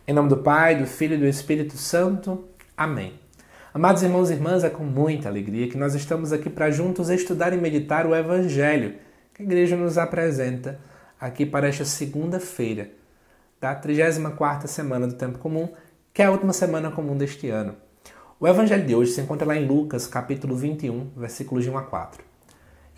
Em nome do Pai, do Filho e do Espírito Santo. Amém. Amados irmãos e irmãs, é com muita alegria que nós estamos aqui para juntos estudar e meditar o Evangelho que a Igreja nos apresenta aqui para esta segunda-feira da 34ª semana do Tempo Comum, que é a última semana comum deste ano. O Evangelho de hoje se encontra lá em Lucas, capítulo 21, versículos de 1 a 4.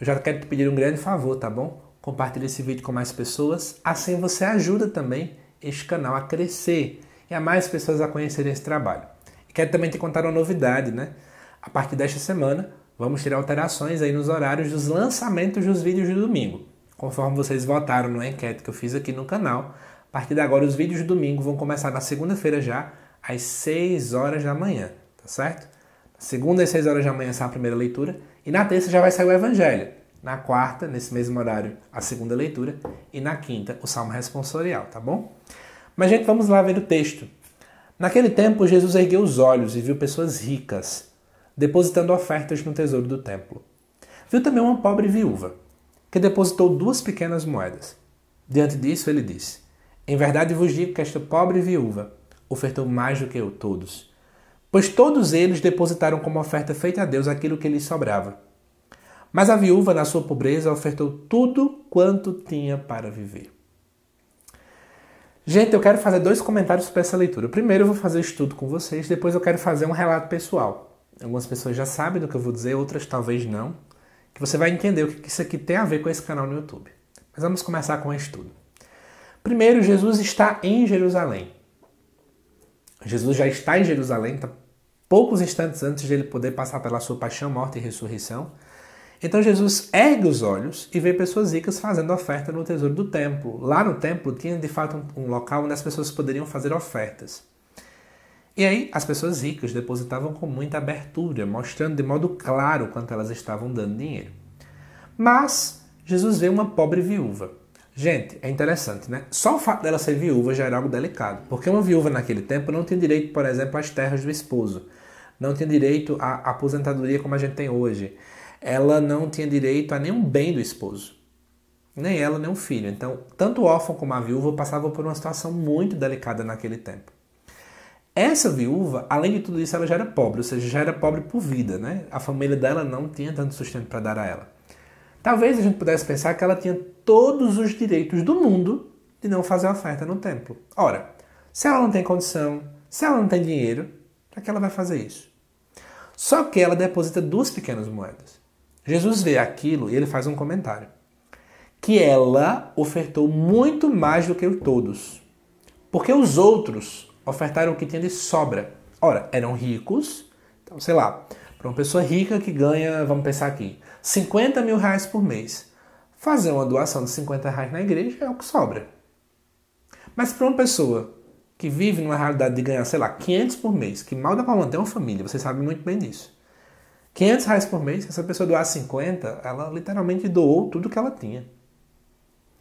Eu já quero te pedir um grande favor, tá bom? Compartilhe esse vídeo com mais pessoas, assim você ajuda também este canal a crescer e a mais pessoas a conhecerem esse trabalho. E quero também te contar uma novidade, né? A partir desta semana, vamos ter alterações aí nos horários dos lançamentos dos vídeos de domingo. Conforme vocês votaram na enquete que eu fiz aqui no canal, a partir de agora os vídeos de domingo vão começar na segunda-feira já, às 6 horas da manhã, tá certo? Na segunda às 6 horas da manhã sai a primeira leitura e na terça já vai sair o Evangelho. Na quarta, nesse mesmo horário, a segunda leitura e na quinta, o Salmo responsorial, tá bom? Mas, gente, vamos lá ver o texto. Naquele tempo, Jesus ergueu os olhos e viu pessoas ricas, depositando ofertas no tesouro do templo. Viu também uma pobre viúva, que depositou 2 pequenas moedas. Diante disso, ele disse: Em verdade vos digo que esta pobre viúva ofertou mais do que eu todos, pois todos eles depositaram como oferta feita a Deus aquilo que lhes sobrava. Mas a viúva, na sua pobreza, ofertou tudo quanto tinha para viver. Gente, eu quero fazer 2 comentários sobre essa leitura. Primeiro eu vou fazer o estudo com vocês, depois eu quero fazer um relato pessoal. Algumas pessoas já sabem do que eu vou dizer, outras talvez não. Que você vai entender o que isso aqui tem a ver com esse canal no YouTube. Mas vamos começar com o estudo. Primeiro, Jesus está em Jerusalém. Jesus já está em Jerusalém, tá poucos instantes antes de ele poder passar pela sua paixão, morte e ressurreição. Então Jesus ergue os olhos e vê pessoas ricas fazendo oferta no tesouro do templo. Lá no templo tinha de fato um local onde as pessoas poderiam fazer ofertas. E aí as pessoas ricas depositavam com muita abertura, mostrando de modo claro quanto elas estavam dando dinheiro. Mas Jesus vê uma pobre viúva. Gente, é interessante, né? Só o fato dela ser viúva já era algo delicado, porque uma viúva naquele tempo não tinha direito, por exemplo, às terras do esposo, não tinha direito à aposentadoria como a gente tem hoje. Ela não tinha direito a nenhum bem do esposo, nem ela, nem o filho. Então, tanto o órfão como a viúva passavam por uma situação muito delicada naquele tempo. Essa viúva, além de tudo isso, ela já era pobre, ou seja, já era pobre por vida, né? A família dela não tinha tanto sustento para dar a ela. Talvez a gente pudesse pensar que ela tinha todos os direitos do mundo de não fazer oferta no templo. Ora, se ela não tem condição, se ela não tem dinheiro, para que ela vai fazer isso? Só que ela deposita 2 pequenas moedas. Jesus vê aquilo e ele faz um comentário. Que ela ofertou muito mais do que todos. Porque os outros ofertaram o que tinha de sobra. Ora, eram ricos. Então, sei lá, para uma pessoa rica que ganha, vamos pensar aqui, 50 mil reais por mês. Fazer uma doação de 50 reais na igreja é o que sobra. Mas para uma pessoa que vive numa realidade de ganhar, sei lá, 500 por mês, que mal dá para manter uma família, vocês sabem muito bem disso. 500 reais por mês, se essa pessoa doar 50, ela literalmente doou tudo que ela tinha.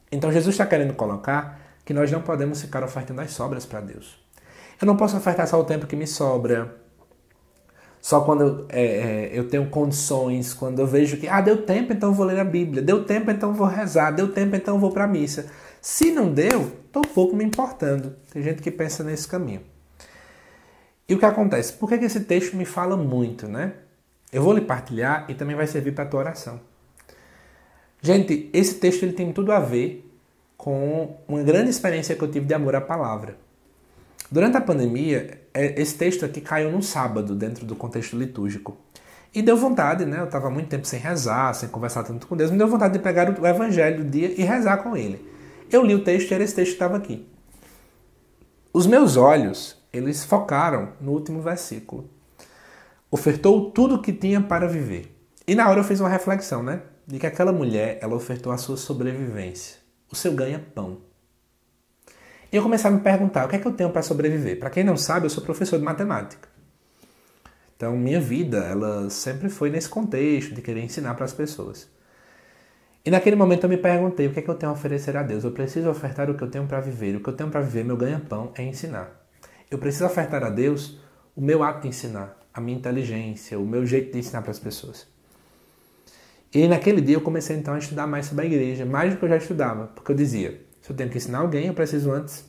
Então Jesus está querendo colocar que nós não podemos ficar ofertando as sobras para Deus. Eu não posso ofertar só o tempo que me sobra, só quando eu tenho condições, quando eu vejo que, deu tempo, então eu vou ler a Bíblia, deu tempo, então eu vou rezar, deu tempo, então eu vou para a missa. Se não deu, estou um pouco me importando. Tem gente que pensa nesse caminho. E o que acontece? Por que esse texto me fala muito, né? Eu vou lhe partilhar e também vai servir para a tua oração. Gente, esse texto ele tem tudo a ver com uma grande experiência que eu tive de amor à palavra. Durante a pandemia, esse texto aqui caiu num sábado dentro do contexto litúrgico. E deu vontade, né? Eu estava muito tempo sem rezar, sem conversar tanto com Deus, me deu vontade de pegar o Evangelho do dia e rezar com ele. Eu li o texto e era esse texto que estava aqui. Os meus olhos, eles focaram no último versículo. Ofertou tudo o que tinha para viver. E na hora eu fiz uma reflexão, né? De que aquela mulher, ela ofertou a sua sobrevivência, o seu ganha-pão. E eu comecei a me perguntar, o que é que eu tenho para sobreviver? Para quem não sabe, eu sou professor de matemática. Então, minha vida, ela sempre foi nesse contexto de querer ensinar para as pessoas. E naquele momento eu me perguntei, o que é que eu tenho a oferecer a Deus? Eu preciso ofertar o que eu tenho para viver. O que eu tenho para viver, meu ganha-pão, é ensinar. Eu preciso ofertar a Deus o meu ato de ensinar, a minha inteligência, o meu jeito de ensinar para as pessoas. E naquele dia eu comecei então a estudar mais sobre a igreja, mais do que eu já estudava, porque eu dizia, se eu tenho que ensinar alguém, eu preciso antes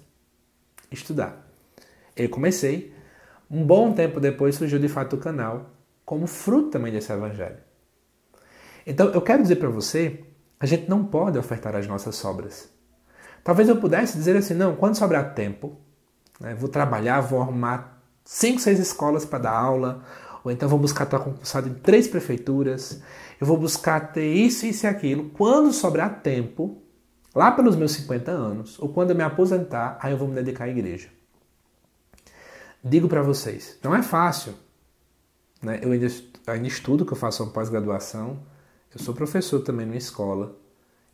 estudar. Eu comecei, um bom tempo depois surgiu de fato o canal, como fruto também desse evangelho. Então eu quero dizer para você, a gente não pode ofertar as nossas sobras. Talvez eu pudesse dizer assim, não, quando sobrar tempo, né, vou trabalhar, vou arrumar 5, 6 escolas para dar aula, ou então vou buscar estar concursado em 3 prefeituras, eu vou buscar ter isso, isso e aquilo. Quando sobrar tempo, lá pelos meus 50 anos, ou quando eu me aposentar, aí eu vou me dedicar à igreja. Digo para vocês, não é fácil. Né? Eu ainda estudo, que eu faço uma pós-graduação, eu sou professor também numa escola,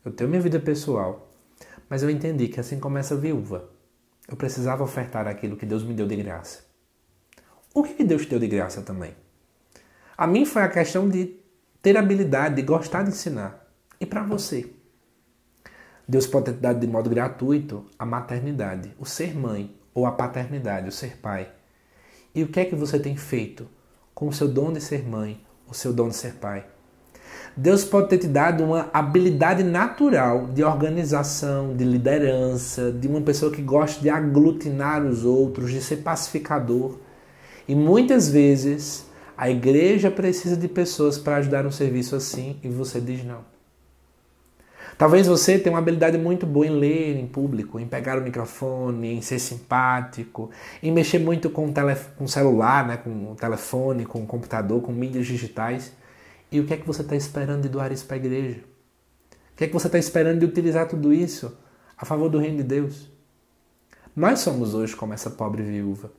eu tenho minha vida pessoal, mas eu entendi que assim como essa viúva, eu precisava ofertar aquilo que Deus me deu de graça. O que Deus te deu de graça também? A mim foi a questão de ter habilidade, de gostar de ensinar. E para você? Deus pode ter te dado de modo gratuito a maternidade, o ser mãe, ou a paternidade, o ser pai. E o que é que você tem feito com o seu dom de ser mãe, o seu dom de ser pai? Deus pode ter te dado uma habilidade natural de organização, de liderança, de uma pessoa que gosta de aglutinar os outros, de ser pacificador. E muitas vezes a igreja precisa de pessoas para ajudar um serviço assim e você diz não. Talvez você tenha uma habilidade muito boa em ler em público, em pegar o microfone, em ser simpático, em mexer muito com o celular, né, com o telefone, com o computador, com mídias digitais. E o que é que você está esperando de doar isso para a igreja? O que é que você está esperando de utilizar tudo isso a favor do reino de Deus? Nós somos hoje como essa pobre viúva.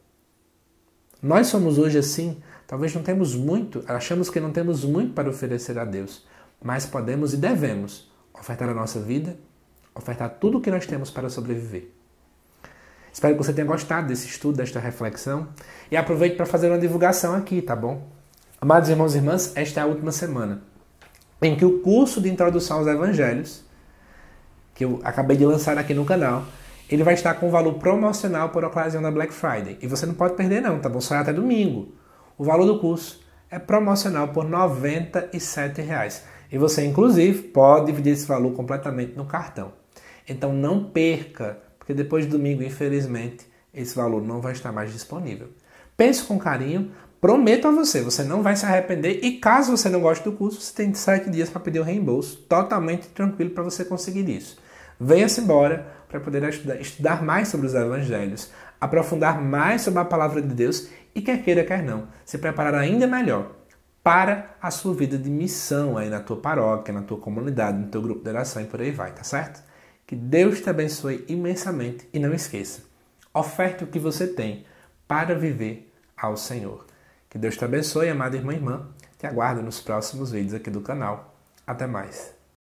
Nós somos hoje assim, talvez não temos muito, achamos que não temos muito para oferecer a Deus, mas podemos e devemos ofertar a nossa vida, ofertar tudo o que nós temos para sobreviver. Espero que você tenha gostado desse estudo, desta reflexão, e aproveite para fazer uma divulgação aqui, tá bom? Amados irmãos e irmãs, esta é a última semana em que o curso de Introdução aos Evangelhos, que eu acabei de lançar aqui no canal, ele vai estar com valor promocional por ocasião da Black Friday. E você não pode perder não, tá bom? Só é até domingo. O valor do curso é promocional por R$ 97,00. E você, inclusive, pode dividir esse valor completamente no cartão. Então não perca, porque depois de domingo, infelizmente, esse valor não vai estar mais disponível. Pense com carinho, prometo a você, você não vai se arrepender. E caso você não goste do curso, você tem 7 dias para pedir o reembolso, totalmente tranquilo para você conseguir isso. Venha-se embora para poder estudar mais sobre os evangelhos, aprofundar mais sobre a palavra de Deus e, quer queira, quer não, se preparar ainda melhor para a sua vida de missão aí na tua paróquia, na tua comunidade, no teu grupo de oração e por aí vai, tá certo? Que Deus te abençoe imensamente e não esqueça, oferte o que você tem para viver ao Senhor. Que Deus te abençoe, amada irmã e irmã. Te aguardo nos próximos vídeos aqui do canal. Até mais.